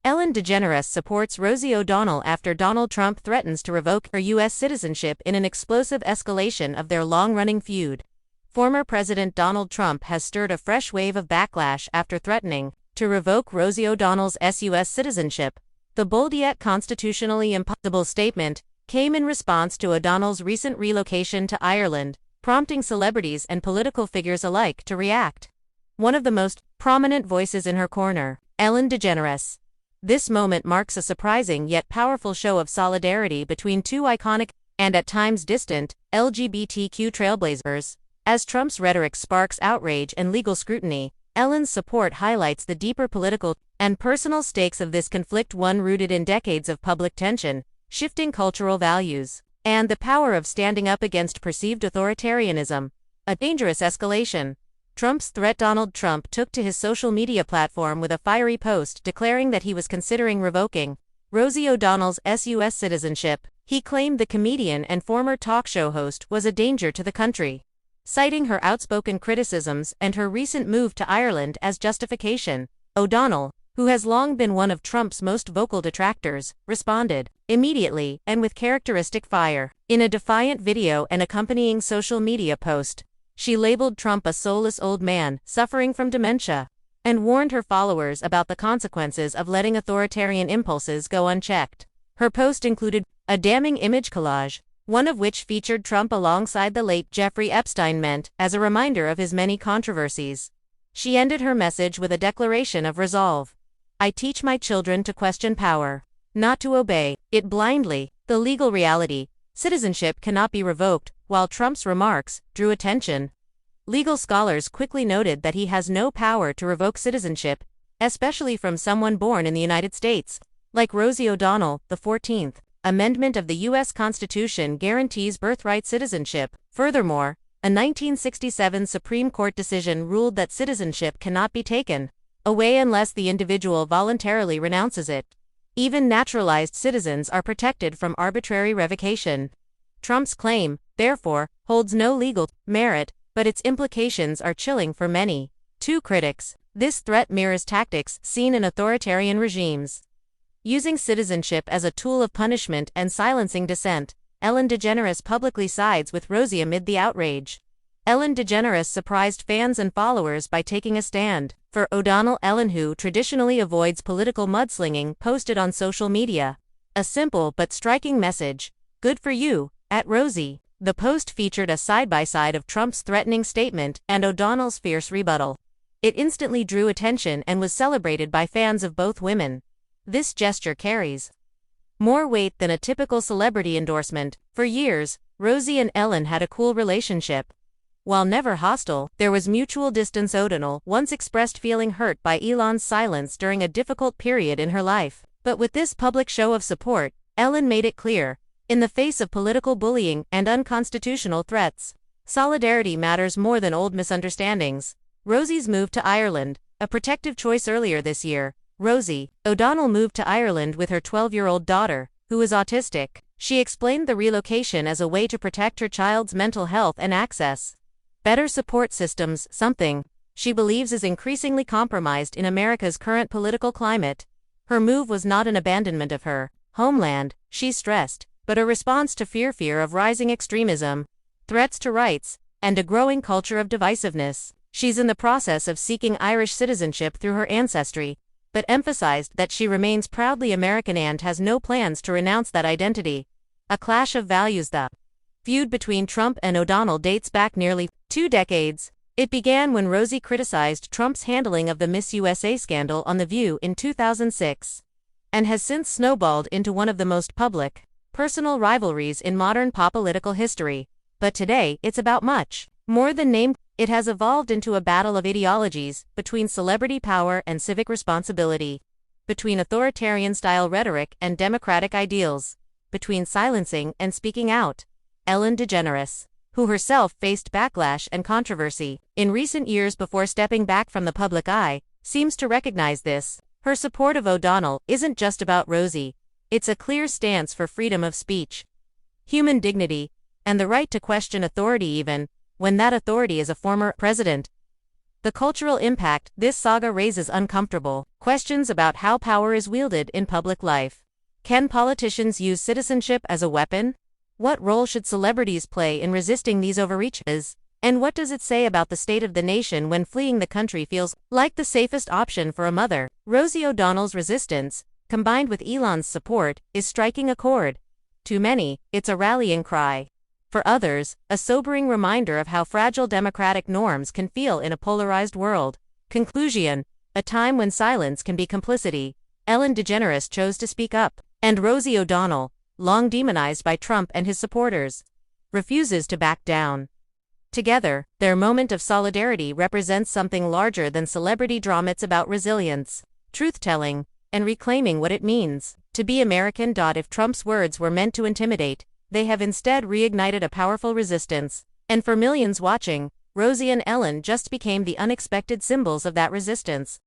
Ellen DeGeneres supports Rosie O'Donnell after Donald Trump threatens to revoke her U.S. citizenship in an explosive escalation of their long-running feud. Former President Donald Trump has stirred a fresh wave of backlash after threatening to revoke Rosie O'Donnell's U.S. citizenship. The bold yet constitutionally impossible statement came in response to O'Donnell's recent relocation to Ireland, prompting celebrities and political figures alike to react. One of the most prominent voices in her corner, Ellen DeGeneres. This moment marks a surprising yet powerful show of solidarity between two iconic, and at times distant, LGBTQ trailblazers. As Trump's rhetoric sparks outrage and legal scrutiny, Ellen's support highlights the deeper political and personal stakes of this conflict, one rooted in decades of public tension, shifting cultural values, and the power of standing up against perceived authoritarianism. A dangerous escalation. Trump's threat. Donald Trump took to his social media platform with a fiery post declaring that he was considering revoking Rosie O'Donnell's U.S. citizenship. He claimed the comedian and former talk show host was a danger to the country, citing her outspoken criticisms and her recent move to Ireland as justification. O'Donnell, who has long been one of Trump's most vocal detractors, responded immediately and with characteristic fire. In a defiant video and accompanying social media post, she labeled Trump a soulless old man suffering from dementia, and warned her followers about the consequences of letting authoritarian impulses go unchecked. Her post included a damning image collage, one of which featured Trump alongside the late Jeffrey Epstein, meant as a reminder of his many controversies. She ended her message with a declaration of resolve. "I teach my children to question power, not to obey it blindly." The legal reality: citizenship cannot be revoked. While Trump's remarks drew attention, legal scholars quickly noted that he has no power to revoke citizenship, especially from someone born in the United States. Like Rosie O'Donnell, the 14th Amendment of the U.S. Constitution guarantees birthright citizenship. Furthermore, a 1967 Supreme Court decision ruled that citizenship cannot be taken away unless the individual voluntarily renounces it. Even naturalized citizens are protected from arbitrary revocation. Trump's claim, therefore, holds no legal merit, but its implications are chilling for many. Two critics: this threat mirrors tactics seen in authoritarian regimes, using citizenship as a tool of punishment and silencing dissent. Ellen DeGeneres publicly sides with Rosie amid the outrage. Ellen DeGeneres surprised fans and followers by taking a stand for O'Donnell. Ellen, who traditionally avoids political mudslinging, posted on social media a simple but striking message: "Good for you, at Rosie." The post featured a side-by-side of Trump's threatening statement and O'Donnell's fierce rebuttal. It instantly drew attention and was celebrated by fans of both women. This gesture carries more weight than a typical celebrity endorsement. For years, Rosie and Ellen had a cool relationship. While never hostile, there was mutual distance. O'Donnell once expressed feeling hurt by Elon's silence during a difficult period in her life. But with this public show of support, Ellen made it clear: in the face of political bullying and unconstitutional threats, solidarity matters more than old misunderstandings. Rosie's move to Ireland, a protective choice. Earlier this year, Rosie O'Donnell moved to Ireland with her 12-year-old daughter, who is autistic. She explained the relocation as a way to protect her child's mental health and access better support systems, something she believes is increasingly compromised in America's current political climate. Her move was not an abandonment of her homeland, she stressed, but a response to fear of rising extremism, threats to rights, and a growing culture of divisiveness. She's in the process of seeking Irish citizenship through her ancestry, but emphasized that she remains proudly American and has no plans to renounce that identity. A clash of values. The feud between Trump and O'Donnell dates back nearly 2 decades. It began when Rosie criticized Trump's handling of the Miss USA scandal on The View in 2006, and has since snowballed into one of the most public, personal rivalries in modern political history. But today, it's about much more than name. It has evolved into a battle of ideologies between celebrity power and civic responsibility, between authoritarian-style rhetoric and democratic ideals, between silencing and speaking out. Ellen DeGeneres, who herself faced backlash and controversy in recent years before stepping back from the public eye, seems to recognize this. Her support of O'Donnell isn't just about Rosie. It's a clear stance for freedom of speech, human dignity, and the right to question authority even when that authority is a former president. The cultural impact this saga raises uncomfortable questions about how power is wielded in public life. Can politicians use citizenship as a weapon? What role should celebrities play in resisting these overreaches? And what does it say about the state of the nation when fleeing the country feels like the safest option for a mother? Rosie O'Donnell's resistance, combined with Elon's support, is striking a chord. To many, it's a rallying cry. For others, a sobering reminder of how fragile democratic norms can feel in a polarized world. Conclusion: a time when silence can be complicity. Ellen DeGeneres chose to speak up, and Rosie O'Donnell, long demonized by Trump and his supporters, refuses to back down. Together, their moment of solidarity represents something larger than celebrity drama. It's about resilience, truth-telling, and reclaiming what it means to be American. If Trump's words were meant to intimidate, they have instead reignited a powerful resistance. And for millions watching, Rosie and Ellen just became the unexpected symbols of that resistance.